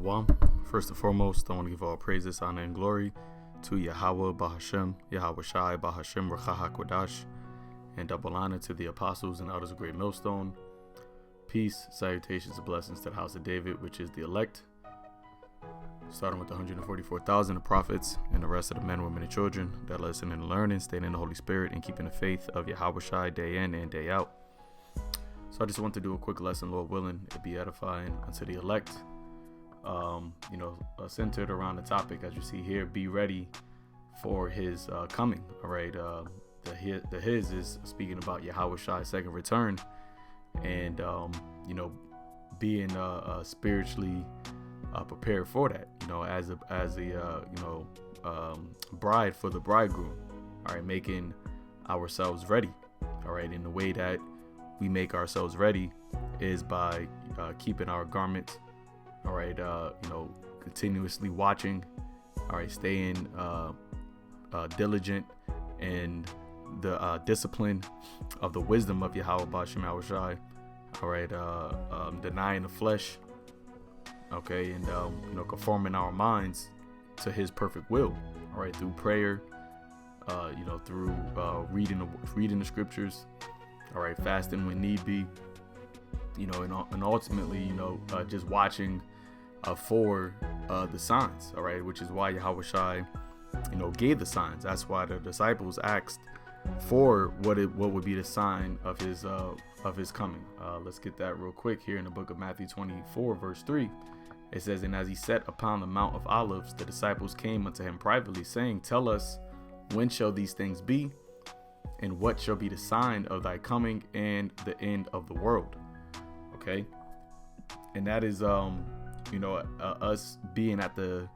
Well, first and foremost, I want to give all praises, honor, and glory to Yahawah, Bahashem, YAHAWASHI, Bahashem, Rachaha Kodash, and double honor to the apostles and elders of Great Millstone. Peace, salutations, and blessings to the house of David, which is the elect, starting with the 144,000 of prophets and the rest of the men, women, and children that listen and learn, staying in the Holy Spirit, and keeping the faith of Yahawashai day in and day out. So I just want to do a quick lesson, Lord willing, it be edifying unto the elect. Centered around the topic, as you see here, be ready for his coming. All right. The his is speaking about Yahawashai's second return, and being spiritually prepared for that. As a bride for the bridegroom. All right, making ourselves ready. All right, and the way that we make ourselves ready is by keeping our garments. All right, continuously watching. All right, staying diligent in the discipline of the wisdom of Yahawah Ba'Shem Yahushai. All right, denying the flesh. Okay, and conforming our minds to His perfect will. All right, through prayer. Through reading the scriptures. All right, fasting when need be. And ultimately, just watching for the signs. All right, which is why Yahawashai, gave the signs. That's why the disciples asked for what would be the sign of his coming. Let's get that real quick here in the book of Matthew 24, verse 3. It says, "And as he sat upon the Mount of Olives, the disciples came unto him privately, saying, Tell us, when shall these things be? And what shall be the sign of thy coming and the end of the world?" Okay, and that is us being at the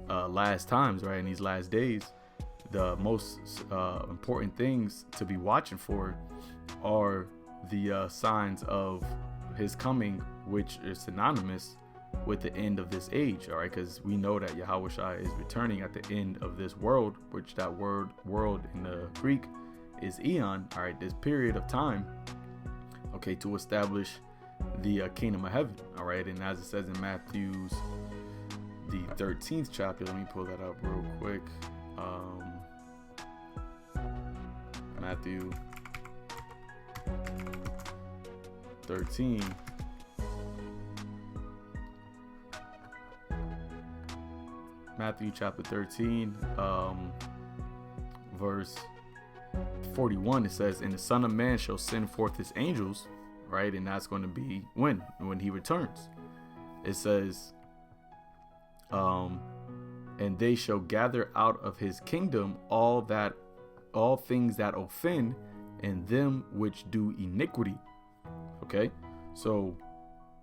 last times, right? In these last days, the most important things to be watching for are the signs of his coming, which is synonymous with the end of this age. All right, because we know that Yahawashai is returning at the end of this world, which that word "world" in the Greek is eon. All right, this period of time, okay, to establish the kingdom of heaven. All right, and as it says in Matthew's the 13th chapter, let me pull that up real quick. Matthew 13. Matthew chapter 13, verse 41, it says, "And the Son of Man shall send forth his angels," right? And that's going to be when he returns. It says, "And they shall gather out of his kingdom all things that offend, and them which do iniquity." Okay, so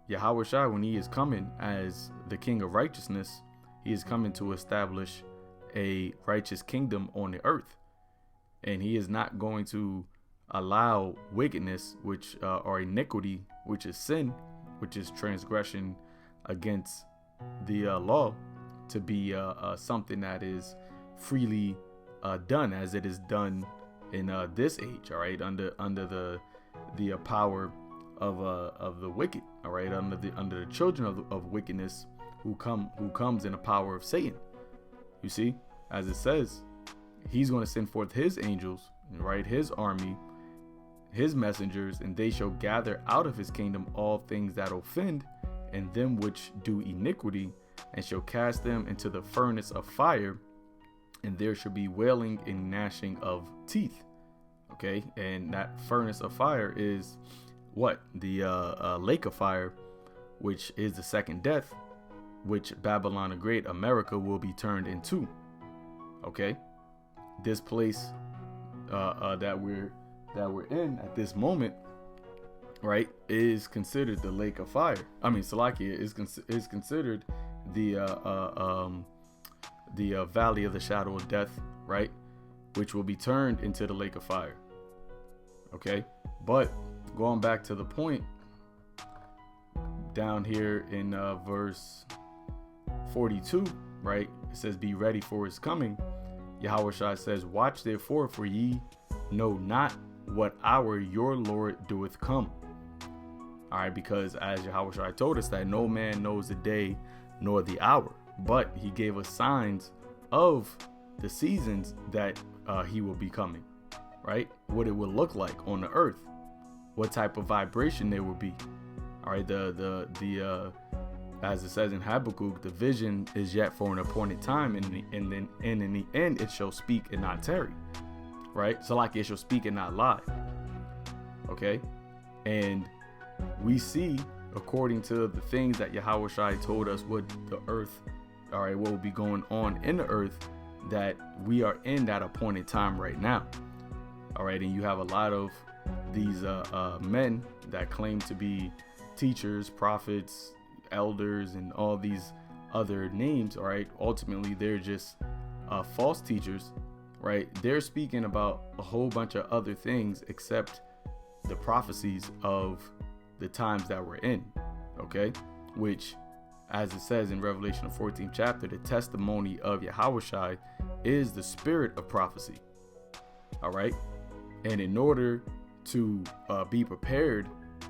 Yahawashai, when he is coming as the King of righteousness, he is coming to establish a righteous kingdom on the earth. And he is not going to allow wickedness, which or iniquity, which is sin, which is transgression against the law, to be something that is freely done as it is done in this age. All right, under the power of the wicked. All right, under the children of wickedness who comes in the power of Satan. You see, as it says, he's going to send forth his angels, right, his army, his messengers, and they shall gather out of his kingdom all things that offend, and them which do iniquity, and shall cast them into the furnace of fire, and there shall be wailing and gnashing of teeth. Okay, and that furnace of fire is what? The lake of fire, which is the second death, which Babylon the Great, America, will be turned into. Okay, this place that we're in at this moment, right, is considered the lake of fire. I mean, Salakia is considered the valley of the shadow of death, right, which will be turned into the lake of fire. Okay, but going back to the point down here in verse 42, right, it says, "Be ready for his coming." Yahawashai says, "Watch therefore, for ye know not what hour your Lord doeth come." All right, because as Yahawashi told us that no man knows the day nor the hour, but he gave us signs of the seasons that he will be coming, right? What it will look like on the earth, what type of vibration there will be. All right, the as it says in Habakkuk, the vision is yet for an appointed time, and then in the end it shall speak and not tarry, right? So like it shall speak and not lie. Okay, and we see, according to the things that YAHAWASHI told us, what the earth, all right, what will be going on in the earth, that we are in that appointed time right now. All right, and you have a lot of these men that claim to be teachers, prophets, elders, and all these other names. All right, ultimately they're just false teachers, right? They're speaking about a whole bunch of other things except the prophecies of the times that we're in. Okay, which, as it says in Revelation 14th chapter, the testimony of YAHAWASHI is the spirit of prophecy. All right, and in order to be prepared,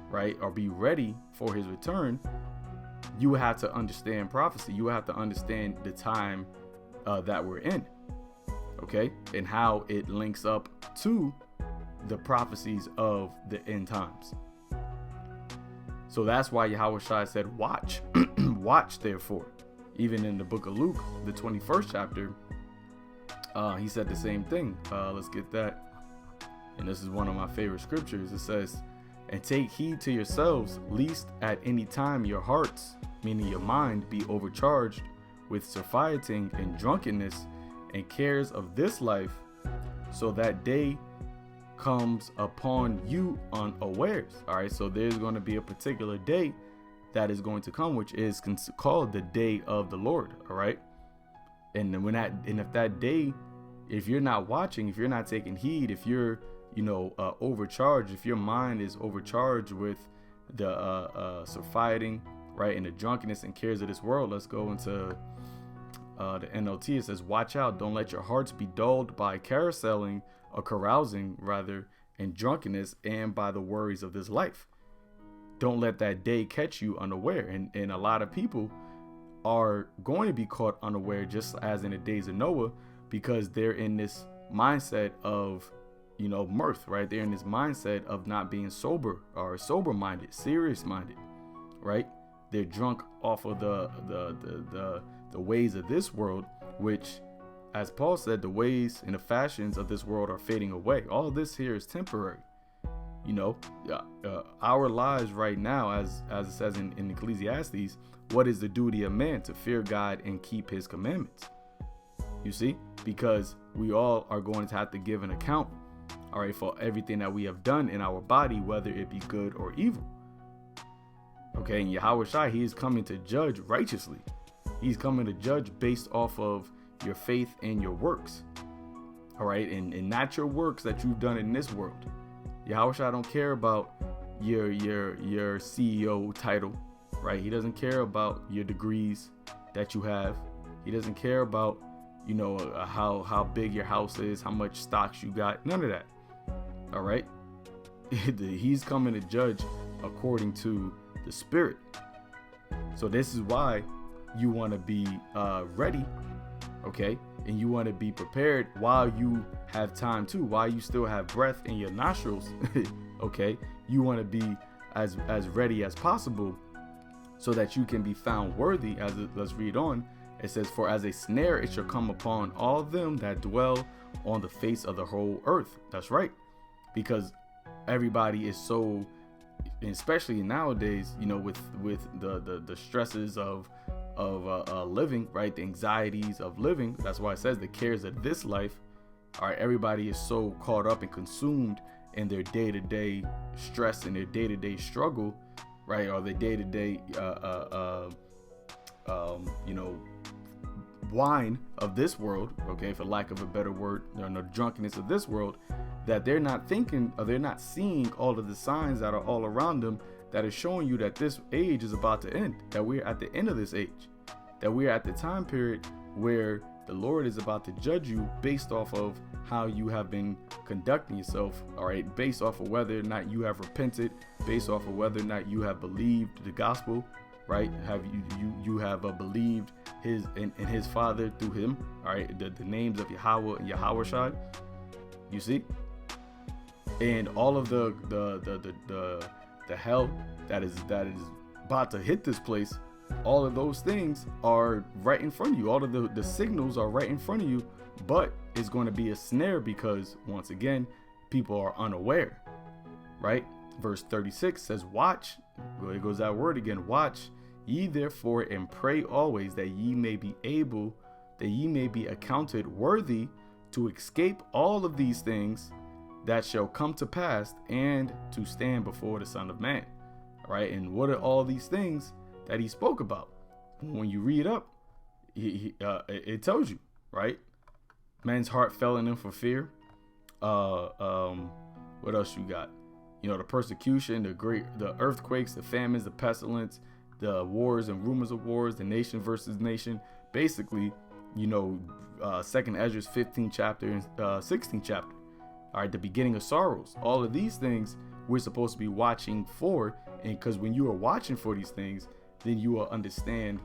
right, or be ready for his return, you have to understand prophecy. You have to understand the time that we're in, okay, and how it links up to the prophecies of the end times. So that's why YAHAWASHI said, watch, watch therefore. Even in the book of Luke, the 21st chapter, he said the same thing. Let's get that. And this is one of my favorite scriptures. It says, and take heed to yourselves, lest at any time your hearts, meaning your mind, be overcharged with surfeiting and drunkenness and cares of this life, so that day comes upon you unawares. All right, so there's going to be a particular day that is going to come, which is called the day of the Lord. All right, and if that day, if you're not watching, if you're not taking heed, if you're overcharged, if your mind is overcharged with the surfeiting, right, and the drunkenness and cares of this world. Let's go into the NLT. It says, watch out, don't let your hearts be dulled by carouseling, or carousing rather, and drunkenness, and by the worries of this life. Don't let that day catch you unaware. And a lot of people are going to be caught unaware, just as in the days of Noah, because they're in this mindset of mirth, right? They're in this mindset of not being sober, or sober minded, serious minded, right? They're drunk off of the ways of this world, which, as Paul said, the ways and the fashions of this world are fading away. All of this here is temporary. Our lives right now, as it says in Ecclesiastes, what is the duty of man? To fear God and keep his commandments. You see, because we all are going to have to give an account, all right, for everything that we have done in our body, whether it be good or evil. Okay, and YAHAWASHI, he is coming to judge righteously. He's coming to judge based off of your faith and your works. All right, and not your works that you've done in this world. YAHAWASHI don't care about your CEO title, right? He doesn't care about your degrees that you have. He doesn't care about how big your house is, how much stocks you got, none of that. All right, he's coming to judge according to the spirit. So this is why you want to be ready, okay, and you want to be prepared while you have time too, while you still have breath in your nostrils. Okay, you want to be as ready as possible, so that you can be found worthy. Let's read on. It says, for as a snare it shall come upon all them that dwell on the face of the whole earth. That's right, because everybody is so, especially nowadays, with the stresses of living, right, the anxieties of living. That's why it says the cares of this life. All right, everybody is so caught up and consumed in their day-to-day stress and their day-to-day struggle, right, or their day-to-day wine of this world, okay, for lack of a better word, the drunkenness of this world, that they're not thinking, or they're not seeing all of the signs that are all around them that is showing you that this age is about to end, that we're at the end of this age, that we're at the time period where the Lord is about to judge you based off of how you have been conducting yourself, all right, based off of whether or not you have repented, based off of whether or not you have believed the gospel, right? Have you have believed in his Father through him, all right? The names of Yahawah and YAHAWASHI, you see, and all of the hell that is about to hit this place. All of those things are right in front of you. All of the signals are right in front of you, but it's going to be a snare because, once again, people are unaware, right? Verse 36 says, watch. It goes that word again. Watch ye therefore and pray always, that ye may be accounted worthy to escape all of these things that shall come to pass, and to stand before the Son of Man. All right. And what are all these things that he spoke about? When you read up, it tells you, right? Man's heart fell in him for fear. What else you got? You know, the persecution, the earthquakes, the famines, the pestilence, the wars and rumors of wars, the nation versus nation. Basically, you know, 2nd Ezra 15th chapter and 16th chapter. All right, the beginning of sorrows. All of these things we're supposed to be watching for, and because when you are watching for these things, then you will understand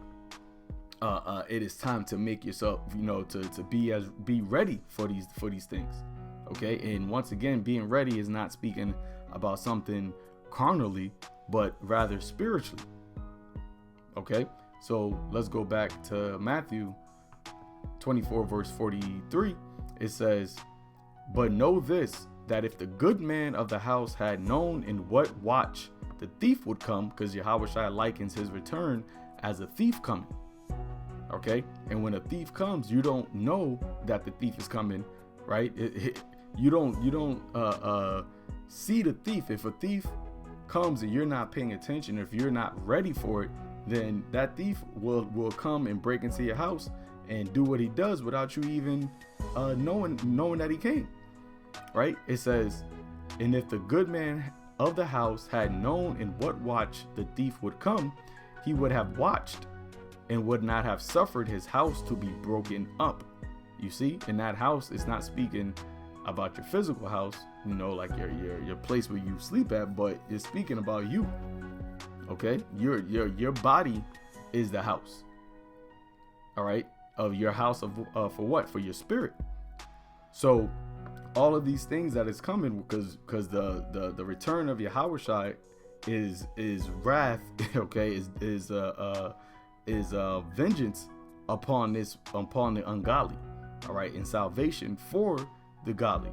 it is time to make yourself, you know, to be ready for these things. Okay, and once again, being ready is not speaking about something carnally, but rather spiritually. Okay, so let's go back to Matthew 24 verse 43. It says, but know this, that if the good man of the house had known in what watch the thief would come, because Yahawashi likens his return as a thief coming. Okay, and when a thief comes, you don't know that the thief is coming, right? You don't see the thief. If a thief comes and you're not paying attention, if you're not ready for it, then that thief will come and break into your house and do what he does without you even knowing that he came. Right? It says, and if the good man of the house had known in what watch the thief would come, he would have watched and would not have suffered his house to be broken up. You see, in that house, it's not speaking about your physical house, you know, like your place where you sleep at, but it's speaking about you. Okay, your body is the house. All right, of your house of for what? For your spirit. So all of these things that is coming, because the return of Yahawashi is wrath. Okay, is vengeance upon the ungodly. All right, and salvation for the godly.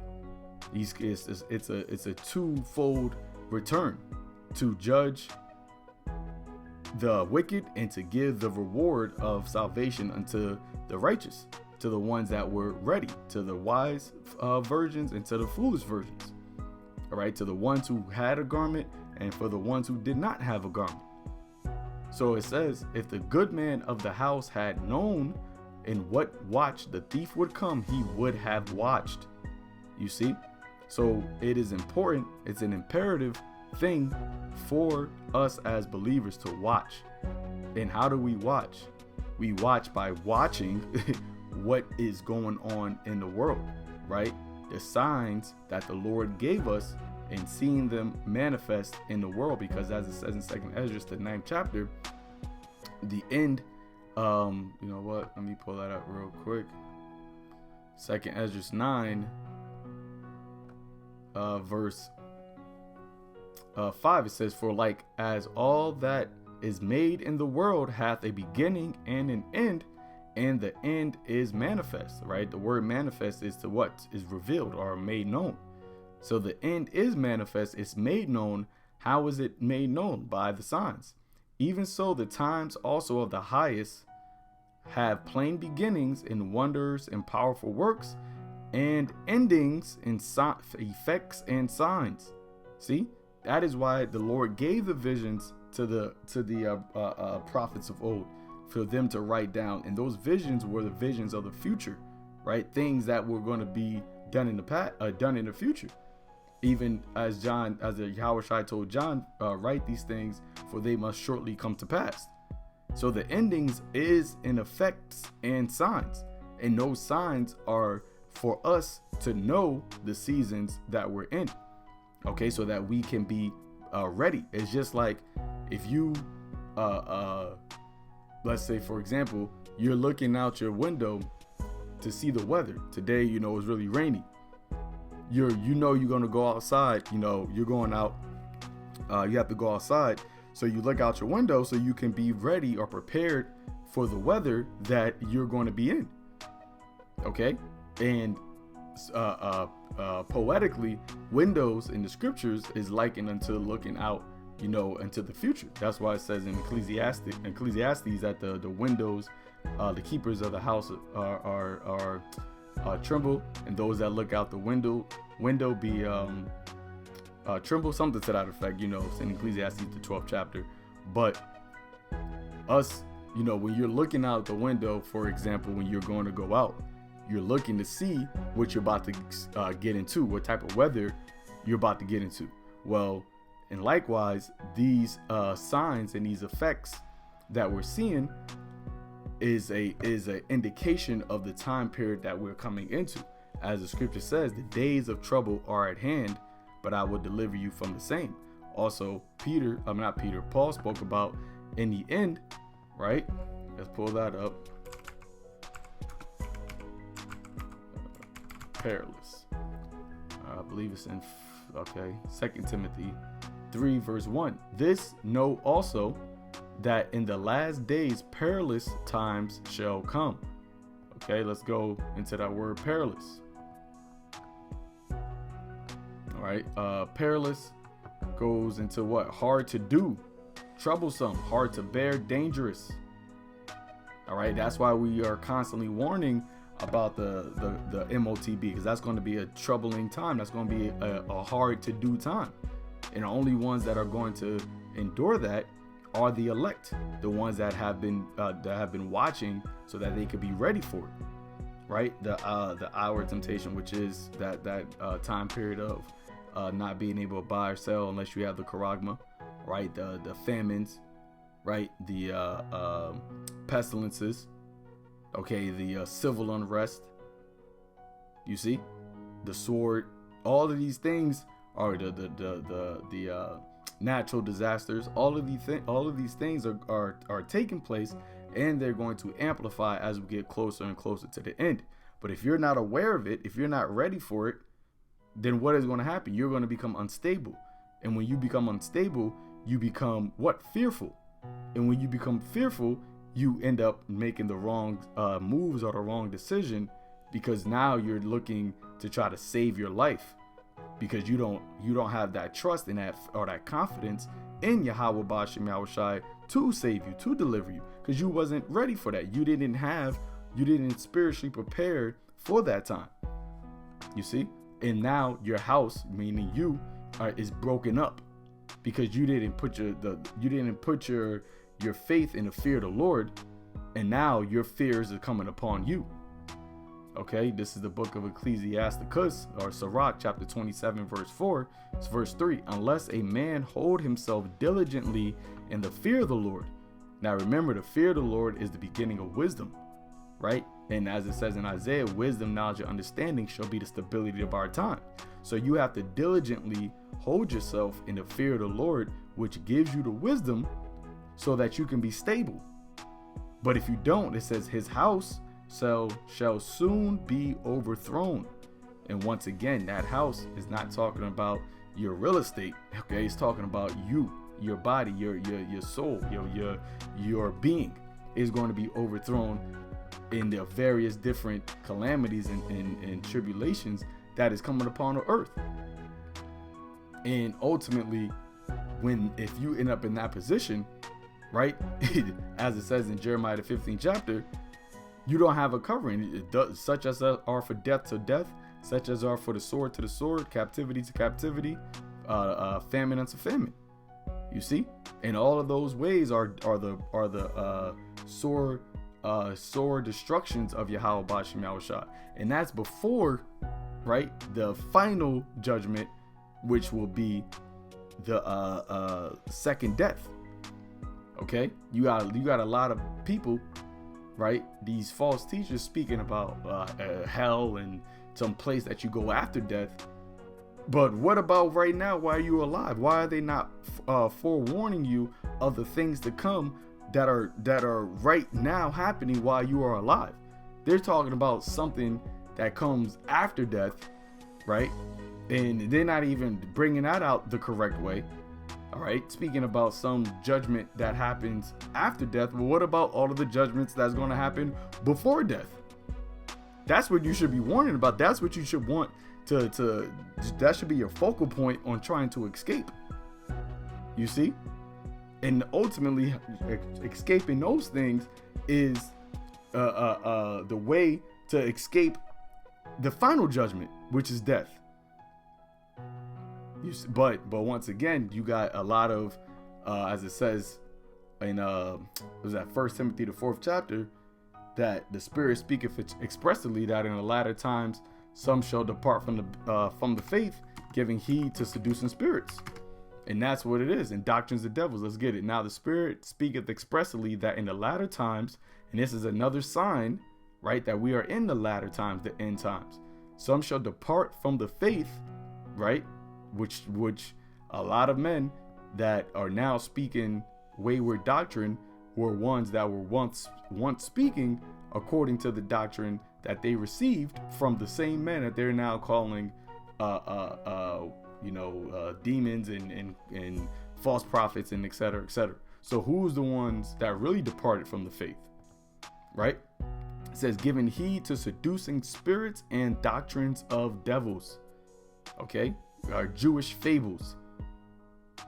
It's a twofold return, to judge the wicked and to give the reward of salvation unto the righteous, to the ones that were ready, to the wise virgins and to the foolish virgins. All right, to the ones who had a garment and for the ones who did not have a garment. So it says, if the good man of the house had known in what watch the thief would come, he would have watched. You see? So it is important. It's an imperative thing for us as believers to watch. And how do we watch? We watch by watching what is going on in the world, right? The signs that the Lord gave us and seeing them manifest in the world, because as it says in 2nd Ezra, the 9th chapter, the end, you know what? Let me pull that up real quick. 2nd Ezra 9, verse 5, it says, for like as all that is made in the world hath a beginning and an end, and the end is manifest, right? The word manifest is to what? Is revealed or made known. So the end is manifest, it's made known. How is it made known? By the signs. Even so, the times also of the highest have plain beginnings in wonders and powerful works, and endings in effects and signs. See, that is why the Lord gave the visions to the prophets of old, for them to write down. And those visions were the visions of the future, right? Things that were going to be done in the past, done in the future. Even as the Yahawashi told John, write these things, for they must shortly come to pass. So the endings is in effects and signs, and those signs are for us to know the seasons that we're in. Okay, so that we can be ready. It's just like if you let's say, for example, you're looking out your window to see the weather. Today, you know, it's really rainy. You're going to go outside. You know, you're going out. You have to go outside. So you look out your window so you can be ready or prepared for the weather that you're going to be in. Okay. And poetically, windows in the scriptures is likened unto looking out, you know, into the future. That's why it says in Ecclesiastes that the windows, the keepers of the house are tremble, and those that look out the window be tremble, something to that effect. You know, it's in Ecclesiastes, the 12th chapter. But us, you know, when you're looking out the window, for example, when you're going to go out, you're looking to see what you're about to get into, what type of weather you're about to get into. Well, and likewise, these signs and these effects that we're seeing is a indication of the time period that we're coming into. As the scripture says, the days of trouble are at hand, but I will deliver you from the same. Also, Paul spoke about in the end, right? Let's pull that up. Perilous. I believe it's in 2 Timothy 3 verse 1. This know also that in the last days perilous times shall come. Okay, let's go into that word perilous. All right, perilous goes into what? Hard to do, troublesome, hard to bear, dangerous. All right, that's why we are constantly warning about the MOTB, because that's going to be a troubling time. That's going to be a hard to do time, and the only ones that are going to endure that are the elect, the ones that have been watching, so that they could be ready for it. Right, the hour of temptation, which is that time period of not being able to buy or sell unless you have the charagma. Right, the famines, right, the pestilences. Okay, the civil unrest. You see, the sword. All of these things are the natural disasters. All of these things are taking place, and they're going to amplify as we get closer and closer to the end. But if you're not aware of it, if you're not ready for it, then what is going to happen? You're going to become unstable, and when you become unstable, you become what? Fearful, and when you become fearful, you end up making the wrong moves or the wrong decision, because now you're looking to try to save your life, because you don't have that trust in that, or that confidence in YAHAWASHI to save you, to deliver you, because you wasn't ready for that. You didn't spiritually prepare for that time. You see, and now your house, meaning you, is broken up, because you didn't put your faith in the fear of the Lord, and now your fears are coming upon you. Okay, this is the book of Ecclesiasticus, or Sirach, chapter 27, verse 4. It's verse 3. Unless a man hold himself diligently in the fear of the Lord. Now remember, the fear of the Lord is the beginning of wisdom, right? And as it says in Isaiah, wisdom, knowledge, and understanding shall be the stability of our time. So you have to diligently hold yourself in the fear of the Lord, which gives you the wisdom so that you can be stable. But if you don't, it says his house shall soon be overthrown. And once again, that house is not talking about your real estate. Okay, it's talking about you, your body, your soul, your being is going to be overthrown in the various different calamities and tribulations that is coming upon the earth. And ultimately, if you end up in that position, right, as it says in Jeremiah the 15th chapter, you don't have a covering, such as are for death to death, such as are for the sword to the sword, captivity to captivity, famine unto famine. You see, and all of those ways are the sore destructions of YAHAWASHI, and that's before, right, the final judgment, which will be the second death. Okay, you got a lot of people, right, these false teachers speaking about hell and some place that you go after death. But what about right now? Why are you alive? Why are they not forewarning you of the things to come that are right now happening while you are alive. They're talking about something that comes after death, right? And they're not even bringing that out the correct way. All right, speaking about some judgment that happens after death, well, what about all of the judgments that's going to happen before death? That's what you should be warning about. That's what you should want to that should be your focal point on trying to escape. You see? And ultimately, escaping those things is the way to escape the final judgment, which is death. But once again, you got a lot of, as it says in was that 1 Timothy the 4th chapter, that the Spirit speaketh expressly that in the latter times some shall depart from the faith, giving heed to seducing spirits. And that's what it is. And doctrines of devils. Let's get it. Now the Spirit speaketh expressly that in the latter times, and this is another sign, right, that we are in the latter times, the end times. Some shall depart from the faith, right, which a lot of men that are now speaking wayward doctrine were ones that were once speaking according to the doctrine that they received from the same men that they're now calling demons and false prophets and et cetera, et cetera. So who's the ones that really departed from the faith, right? It says, giving heed to seducing spirits and doctrines of devils. Okay, Jewish fables.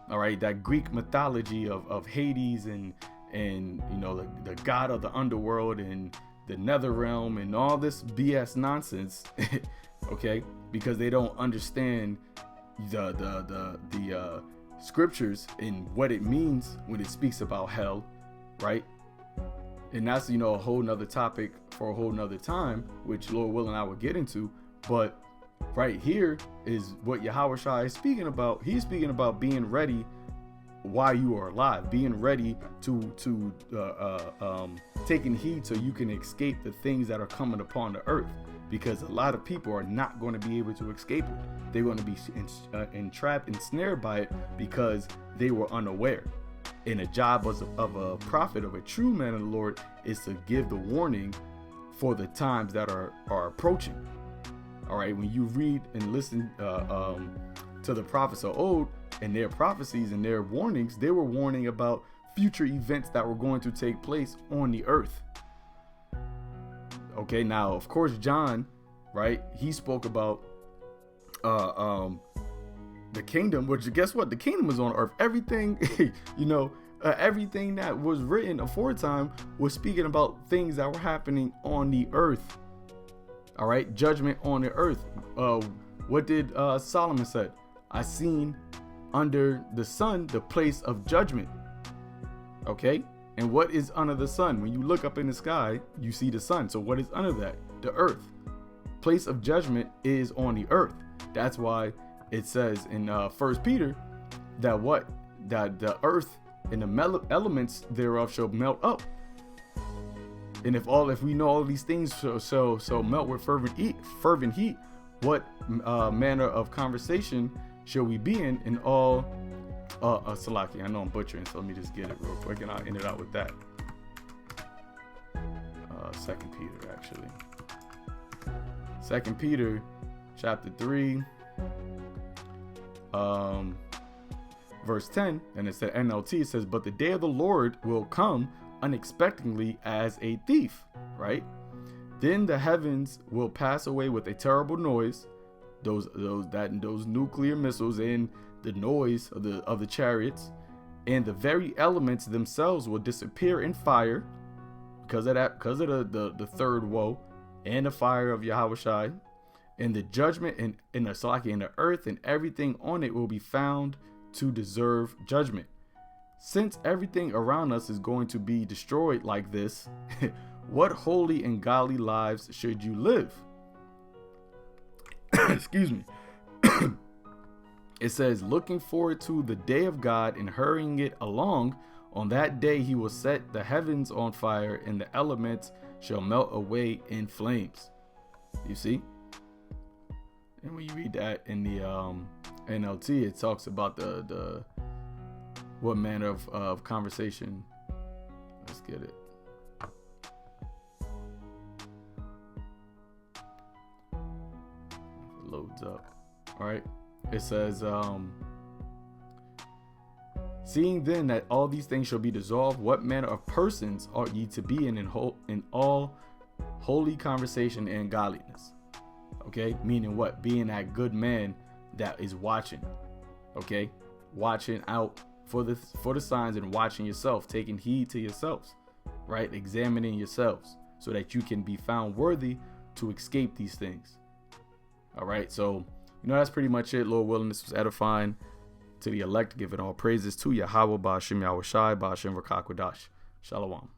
All right, that Greek mythology of Hades and the god of the underworld and the nether realm and all this BS nonsense. Okay, because they don't understand the scriptures and what it means when it speaks about hell, right? And that's a whole nother topic for a whole nother time, which Lord willing I will get into. But right here is what YAHAWASHI is speaking about. He's speaking about being ready while you are alive, being ready to taking heed so you can escape the things that are coming upon the earth, because a lot of people are not going to be able to escape it. They're going to be entrapped, ensnared by it because they were unaware. And a job of a prophet, of a true man of the Lord, is to give the warning for the times that are approaching. All right, when you read and listen to the prophets of old and their prophecies and their warnings, they were warning about future events that were going to take place on the earth. Okay, now of course John, right? He spoke about the kingdom, which guess what? The kingdom is on earth. Everything, everything that was written aforetime was speaking about things that were happening on the earth. All right, judgment on the earth. What did Solomon said? I seen under the sun the place of judgment. Okay, and what is under the sun? When you look up in the sky, you see the sun. So what is under that? The earth. Place of judgment is on the earth. That's why it says in 1 Peter that the earth and the elements thereof shall melt up. And if we know all these things so melt with fervent heat, what manner of conversation shall we be in all Salaki? I know I'm butchering, so let me just get it real quick and I'll end it out with that. 2 Peter, actually. 2 Peter chapter 3 verse 10, and it's the NLT. It says, but the day of the Lord will come unexpectedly as a thief, right? Then the heavens will pass away with a terrible noise, those nuclear missiles and the noise of the chariots, and the very elements themselves will disappear in fire because of the third woe and the fire of YAHAWASHI, and the judgment in the earth and everything on it will be found to deserve judgment. Since everything around us is going to be destroyed like this, what holy and godly lives should you live? Excuse me. It says, looking forward to the day of God and hurrying it along. On that day he will set the heavens on fire and the elements shall melt away in flames. You see? And when you read that in the NLT, it talks about the what manner of conversation. Let's get it. It loads up. All right. It says, seeing then that all these things shall be dissolved, what manner of persons ought ye to be in all holy conversation and godliness? Okay, meaning what? Being that good man that is watching. Okay, watching out for the signs and watching yourself, taking heed to yourselves, right? Examining yourselves so that you can be found worthy to escape these things. All right, so that's pretty much it. Lord willing, this was edifying to the elect, giving all praises to Yahawah, Ba'ashem Yahawashi, Ba'ashem Rakakwadash. Shalom.